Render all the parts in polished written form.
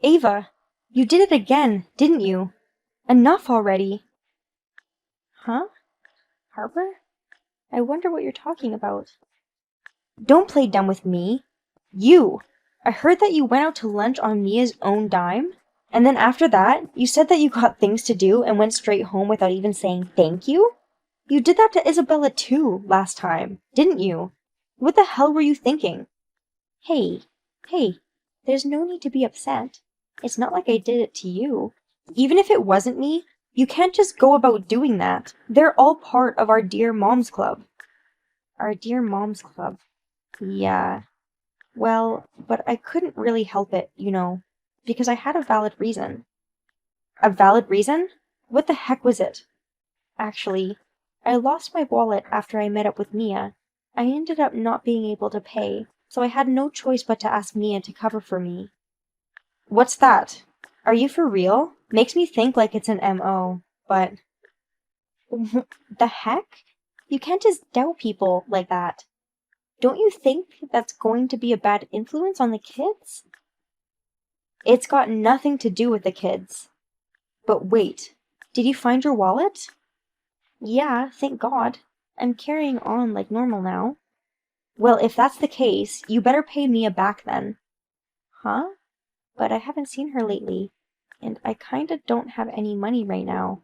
Ava, you did it again, didn't you? Enough already. Huh? Harper? I wonder what you're talking about. Don't play dumb with me. You! I heard that you went out to lunch on Mia's own dime, and then after that, you said that you got things to do and went straight home without even saying thank you? You did that to Isabella too, last time, didn't you? What the hell were you thinking? Hey, hey, there's no need to be upset. It's not like I did it to you. Even if it wasn't me, you can't just go about doing that. They're all part of our Dear Moms Club. Our Dear Moms Club. Yeah. Well, but I couldn't really help it, because I had a valid reason. A valid reason? What the heck was it? Actually, I lost my wallet after I met up with Mia. I ended up not being able to pay, so I had no choice but to ask Mia to cover for me. What's that? Are you for real? Makes me think like it's an MO, but... The heck? You can't just doubt people like that. Don't you think that's going to be a bad influence on the kids? It's got nothing to do with the kids. But wait, did you find your wallet? Yeah, thank God. I'm carrying on like normal now. Well, if that's the case, you better pay Mia back then. Huh? But I haven't seen her lately, and I kinda don't have any money right now.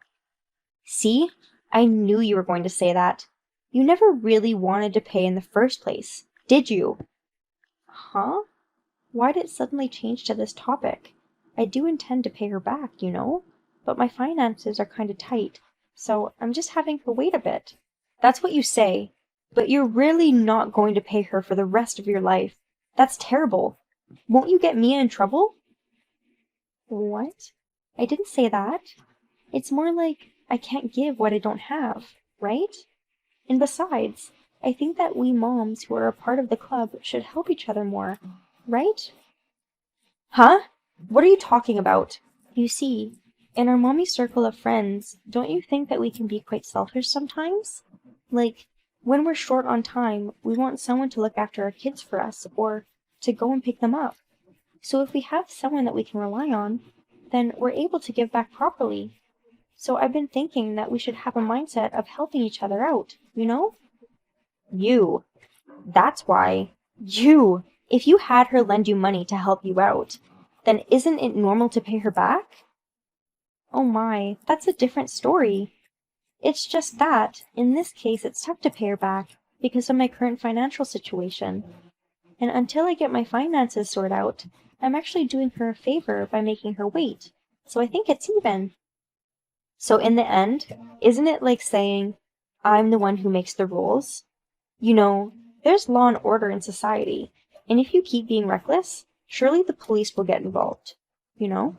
See? I knew you were going to say that. You never really wanted to pay in the first place, did you? Huh? Why did it suddenly change to this topic? I do intend to pay her back, but my finances are kinda tight, so I'm just having her wait a bit. That's what you say, but you're really not going to pay her for the rest of your life. That's terrible. Won't you get Mia in trouble? What? I didn't say that. It's more like I can't give what I don't have, right? And besides, I think that we moms who are a part of the club should help each other more, right? Huh? What are you talking about? You see, in our mommy circle of friends, don't you think that we can be quite selfish sometimes? Like, when we're short on time, we want someone to look after our kids for us, or to go and pick them up. So if we have someone that we can rely on, then we're able to give back properly. So I've been thinking that we should have a mindset of helping each other out, You. That's why. You. If you had her lend you money to help you out, then isn't it normal to pay her back? Oh my, that's a different story. It's just that, in this case, it's tough to pay her back because of my current financial situation. And until I get my finances sorted out, I'm actually doing her a favor by making her wait. So I think it's even. So in the end, isn't it like saying, I'm the one who makes the rules? There's law and order in society, and if you keep being reckless, surely the police will get involved. You know?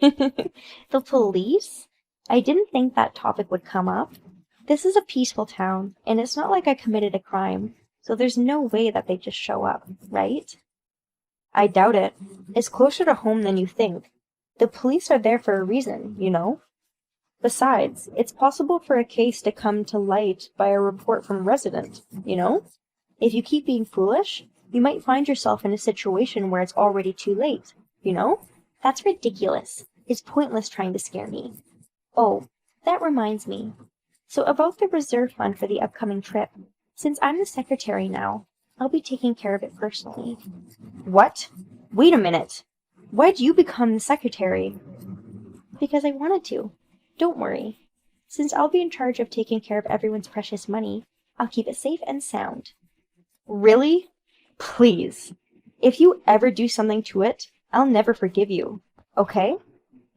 The police? I didn't think that topic would come up. This is a peaceful town, and it's not like I committed a crime, so there's no way that they just show up, right? I doubt it. It's closer to home than you think. The police are there for a reason. Besides, it's possible for a case to come to light by a report from a resident. If you keep being foolish, you might find yourself in a situation where it's already too late. That's ridiculous. It's pointless trying to scare me. Oh, that reminds me. So about the reserve fund for the upcoming trip, since I'm the secretary now, I'll be taking care of it personally. What? Wait a minute. Why'd you become the secretary? Because I wanted to. Don't worry. Since I'll be in charge of taking care of everyone's precious money, I'll keep it safe and sound. Really? Please. If you ever do something to it, I'll never forgive you. Okay?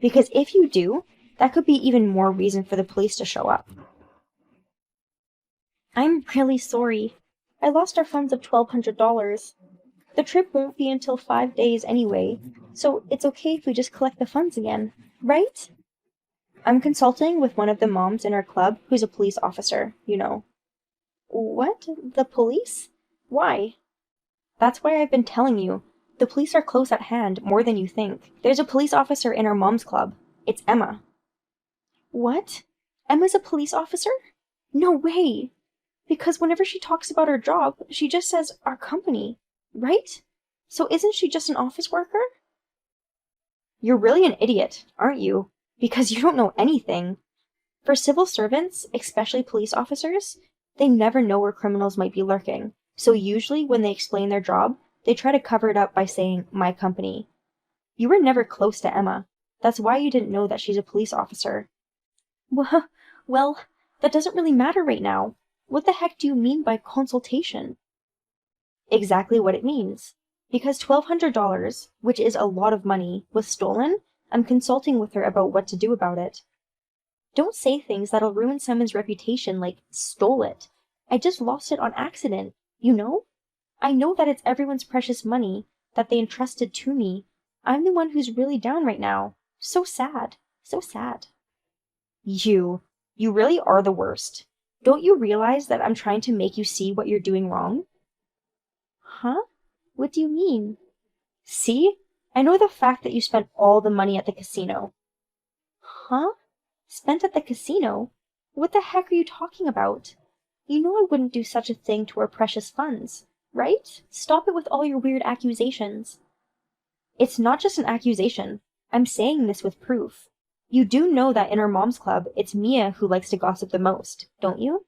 Because if you do, that could be even more reason for the police to show up. I'm really sorry. I lost our funds of $1,200. The trip won't be until 5 days anyway, so it's okay if we just collect the funds again, right? I'm consulting with one of the moms in our club who's a police officer. What? The police? Why? That's why I've been telling you. The police are close at hand, more than you think. There's a police officer in our mom's club. It's Emma. What? Emma's a police officer? No way! Because whenever she talks about her job, she just says our company, right? So isn't she just an office worker? You're really an idiot, aren't you? Because you don't know anything. For civil servants, especially police officers, they never know where criminals might be lurking. So usually when they explain their job, they try to cover it up by saying, my company. You were never close to Emma. That's why you didn't know that she's a police officer. Well, that doesn't really matter right now. What the heck do you mean by consultation? Exactly what it means. Because $1,200, which is a lot of money, was stolen, I'm consulting with her about what to do about it. Don't say things that'll ruin someone's reputation like stole it. I just lost it on accident, you know? I know that it's everyone's precious money that they entrusted to me. I'm the one who's really down right now. So sad. So sad. You really are the worst. Don't you realize that I'm trying to make you see what you're doing wrong? Huh? What do you mean? See? I know the fact that you spent all the money at the casino. Huh? Spent at the casino? What the heck are you talking about? You know I wouldn't do such a thing to our precious funds, right? Stop it with all your weird accusations. It's not just an accusation. I'm saying this with proof. You do know that in our mom's club, it's Mia who likes to gossip the most, don't you?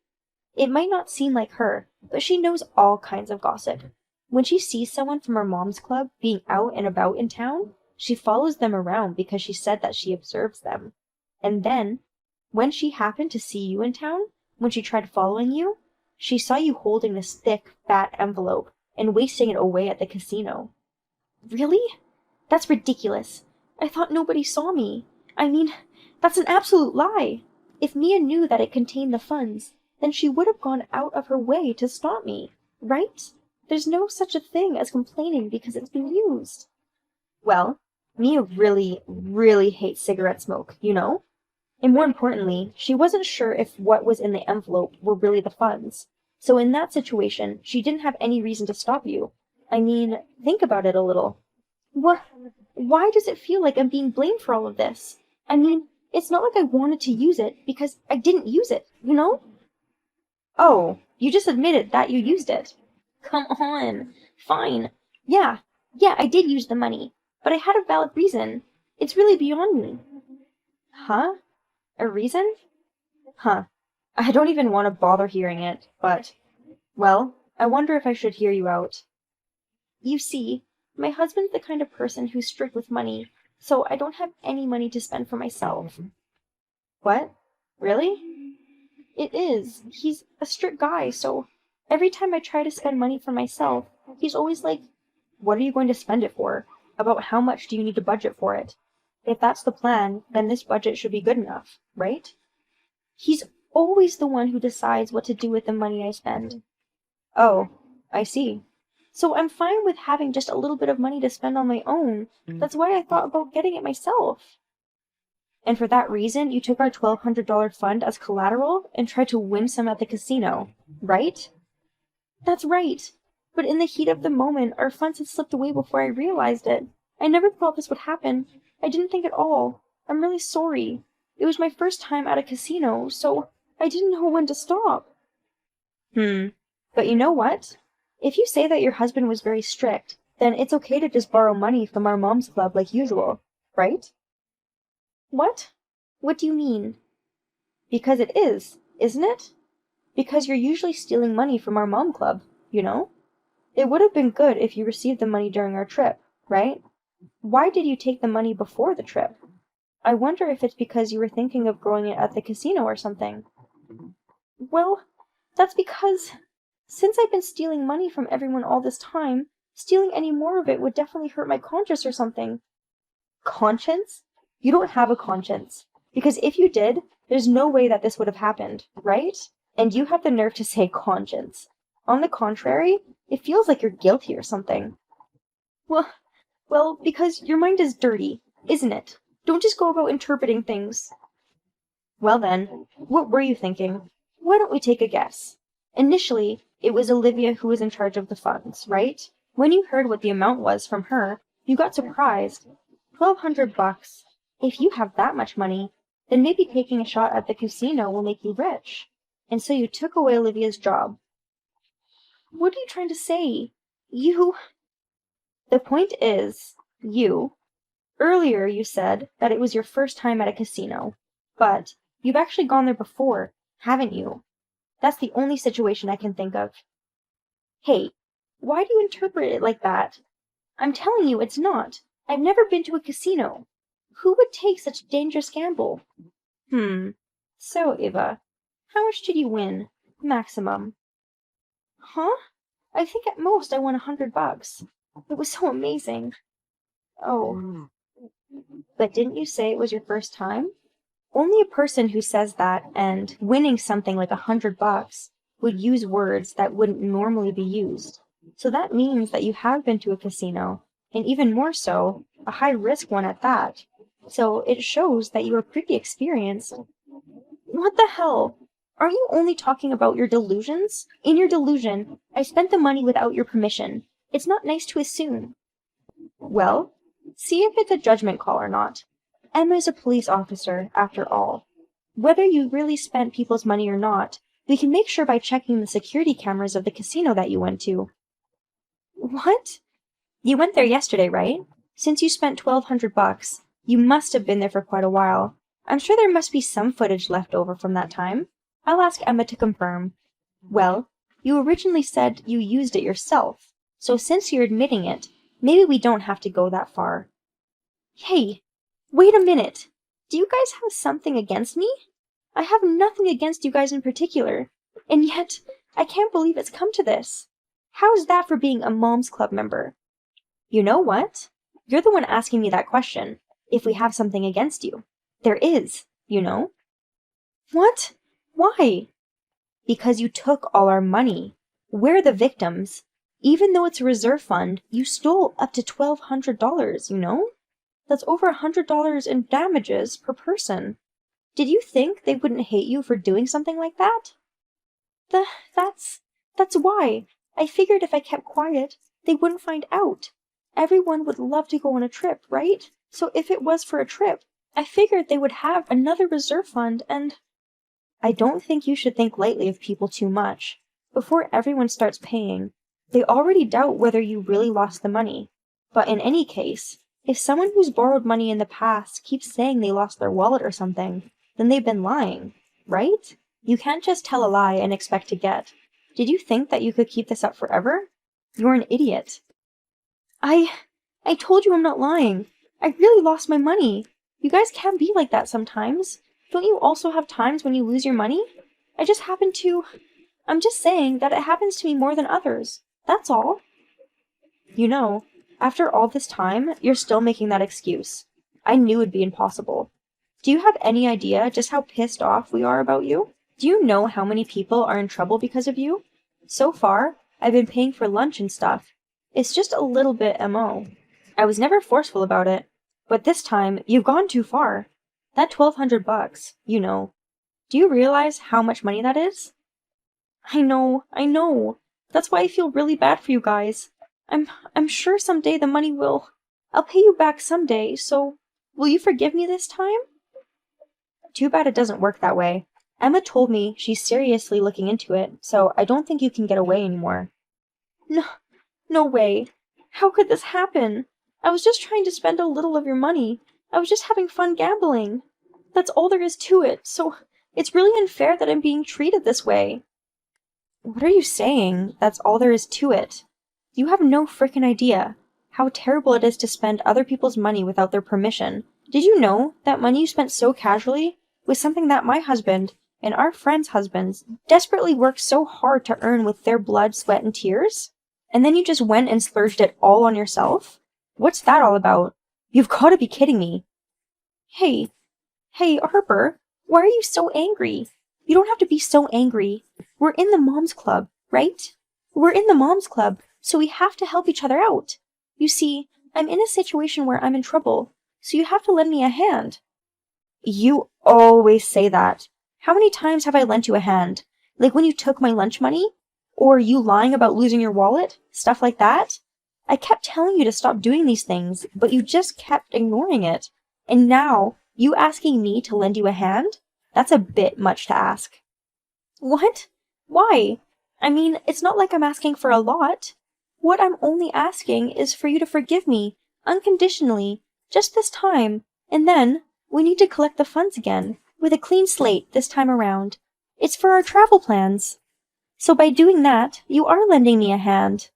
It might not seem like her, but she knows all kinds of gossip. When she sees someone from her mom's club being out and about in town, she follows them around because she said that she observes them. And then, when she happened to see you in town, when she tried following you, she saw you holding this thick, fat envelope and wasting it away at the casino. Really? That's ridiculous. I thought nobody saw me. I mean, that's an absolute lie. If Mia knew that it contained the funds, then she would have gone out of her way to stop me, right? There's no such a thing as complaining because it's been used. Well, Mia really, really hates cigarette smoke, you know? And more importantly, she wasn't sure if what was in the envelope were really the funds. So in that situation, she didn't have any reason to stop you. I mean, think about it a little. What? Why does it feel like I'm being blamed for all of this? I mean, it's not like I wanted to use it because I didn't use it, you know? Oh, you just admitted that you used it. Come on. Fine. Yeah, I did use the money, but I had a valid reason. It's really beyond me. Huh? A reason? Huh. I don't even want to bother hearing it, but, well, I wonder if I should hear you out. You see, my husband's the kind of person who's strict with money, so I don't have any money to spend for myself. What? Really? It is. He's a strict guy, so every time I try to spend money for myself, he's always like, what are you going to spend it for? About how much do you need to budget for it? If that's the plan, then this budget should be good enough, right? He's always the one who decides what to do with the money I spend. Oh, I see. So I'm fine with having just a little bit of money to spend on my own. That's why I thought about getting it myself. And for that reason, you took our $1,200 fund as collateral and tried to win some at the casino, right? That's right. But in the heat of the moment, our funds had slipped away before I realized it. I never thought this would happen. I didn't think at all. I'm really sorry. It was my first time at a casino, so I didn't know when to stop. But you know what? If you say that your husband was very strict, then it's okay to just borrow money from our mom's club like usual, right? What? What do you mean? Because it is, isn't it? Because you're usually stealing money from our mom club, you know? It would have been good if you received the money during our trip, right? Why did you take the money before the trip? I wonder if it's because you were thinking of growing it at the casino or something. Well, that's because since I've been stealing money from everyone all this time, stealing any more of it would definitely hurt my conscience or something. Conscience? You don't have a conscience. Because if you did, there's no way that this would have happened, right? And you have the nerve to say conscience. On the contrary, it feels like you're guilty or something. Well, because your mind is dirty, isn't it? Don't just go about interpreting things. Well then, what were you thinking? Why don't we take a guess? Initially, it was Olivia who was in charge of the funds, right? When you heard what the amount was from her, you got surprised. $1,200. If you have that much money, then maybe taking a shot at the casino will make you rich. And so you took away Olivia's job. What are you trying to say? The point is, Earlier you said that it was your first time at a casino, but you've actually gone there before, haven't you? That's the only situation I can think of. Hey, why do you interpret it like that? I'm telling you it's not. I've never been to a casino. Who would take such a dangerous gamble? So, Eva, how much did you win? Maximum. Huh? I think at most I won $100. It was so amazing. Oh, but didn't you say it was your first time? Only a person who says that and winning something like $100 would use words that wouldn't normally be used. So that means that you have been to a casino, and even more so, a high-risk one at that. So it shows that you are pretty experienced. What the hell? Aren't you only talking about your delusions? In your delusion, I spent the money without your permission. It's not nice to assume. Well, see if it's a judgment call or not. Emma is a police officer, after all. Whether you really spent people's money or not, we can make sure by checking the security cameras of the casino that you went to. What? You went there yesterday, right? Since you spent $1,200, you must have been there for quite a while. I'm sure there must be some footage left over from that time. I'll ask Emma to confirm. Well, you originally said you used it yourself, so since you're admitting it, maybe we don't have to go that far. Hey, wait a minute! Do you guys have something against me? I have nothing against you guys in particular, and yet I can't believe it's come to this. How's that for being a Mom's Club member? You know what? You're the one asking me that question, if we have something against you. There is, you know. What? Why? Because you took all our money. We're the victims. Even though it's a reserve fund, you stole up to $1,200, you know? That's over $100 in damages per person. Did you think they wouldn't hate you for doing something like that? That's why. I figured if I kept quiet, they wouldn't find out. Everyone would love to go on a trip, right? So if it was for a trip, I figured they would have another reserve fund and... I don't think you should think lightly of people too much. Before everyone starts paying, they already doubt whether you really lost the money. But in any case, if someone who's borrowed money in the past keeps saying they lost their wallet or something, then they've been lying, right? You can't just tell a lie and expect to get. Did you think that you could keep this up forever? You're an idiot. I told you I'm not lying. I really lost my money. You guys can't be like that sometimes. Don't you also have times when you lose your money? I'm just saying that it happens to me more than others. That's all. You know, after all this time, you're still making that excuse. I knew it'd be impossible. Do you have any idea just how pissed off we are about you? Do you know how many people are in trouble because of you? So far, I've been paying for lunch and stuff. It's just a little bit MO. I was never forceful about it. But this time, you've gone too far. That $1,200, you know. Do you realize how much money that is? I know. That's why I feel really bad for you guys. I'm sure someday the money will... I'll pay you back someday, so... Will you forgive me this time? Too bad it doesn't work that way. Emma told me she's seriously looking into it, so I don't think you can get away anymore. No way. How could this happen? I was just trying to spend a little of your money. I was just having fun gambling. That's all there is to it, so it's really unfair that I'm being treated this way. What are you saying? That's all there is to it. You have no frickin' idea how terrible it is to spend other people's money without their permission. Did you know that money you spent so casually was something that my husband and our friends' husbands desperately worked so hard to earn with their blood, sweat, and tears? And then you just went and splurged it all on yourself? What's that all about? You've got to be kidding me. Hey, Harper, why are you so angry? You don't have to be so angry. We're in the Mom's Club, right? We're in the Mom's Club, so we have to help each other out. You see, I'm in a situation where I'm in trouble, so you have to lend me a hand. You always say that. How many times have I lent you a hand? Like when you took my lunch money? Or you lying about losing your wallet? Stuff like that? I kept telling you to stop doing these things, but you just kept ignoring it. And now, you asking me to lend you a hand? That's a bit much to ask. What? Why? I mean, it's not like I'm asking for a lot. What I'm only asking is for you to forgive me, unconditionally, Just this time. And then, we need to collect the funds again, with a clean slate this time around. It's for our travel plans. So by doing that, you are lending me a hand.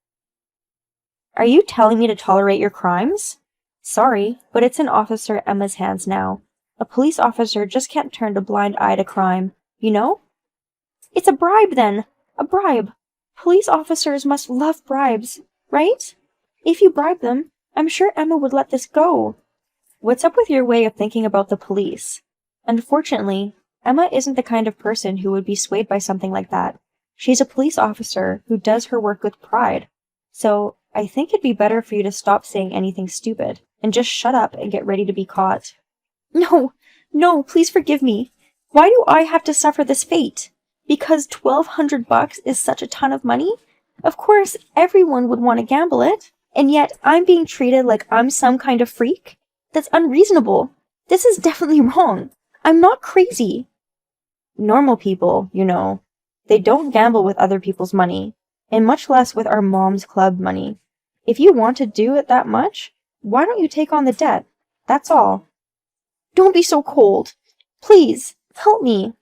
Are you telling me to tolerate your crimes? Sorry, but it's in Officer Emma's hands now. A police officer just can't turn a blind eye to crime, you know? It's a bribe, then. A bribe. Police officers must love bribes, right? If you bribe them, I'm sure Emma would let this go. What's up with your way of thinking about the police? Unfortunately, Emma isn't the kind of person who would be swayed by something like that. She's a police officer who does her work with pride. So, I think it'd be better for you to stop saying anything stupid, and just shut up and get ready to be caught. No, please forgive me. Why do I have to suffer this fate? Because $1,200 is such a ton of money? Of course, everyone would want to gamble it, and yet I'm being treated like I'm some kind of freak? That's unreasonable. This is definitely wrong. I'm not crazy. Normal people, you know, they don't gamble with other people's money, and much less with our mom's club money. If you want to do it that much, why don't you take on the debt? That's all. Don't be so cold. Please, help me.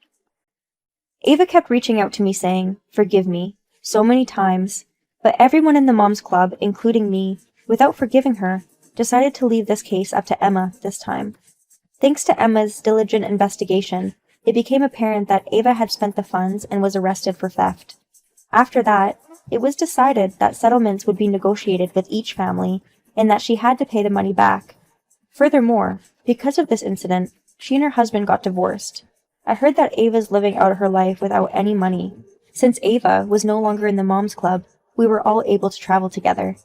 Ava kept reaching out to me saying, "Forgive me," so many times, but everyone in the Moms Club, including me, without forgiving her, decided to leave this case up to Emma this time. Thanks to Emma's diligent investigation, it became apparent that Ava had spent the funds and was arrested for theft. After that, it was decided that settlements would be negotiated with each family and that she had to pay the money back. Furthermore, because of this incident, she and her husband got divorced. I heard that Ava's living out her life without any money. Since Ava was no longer in the Moms Club, we were all able to travel together.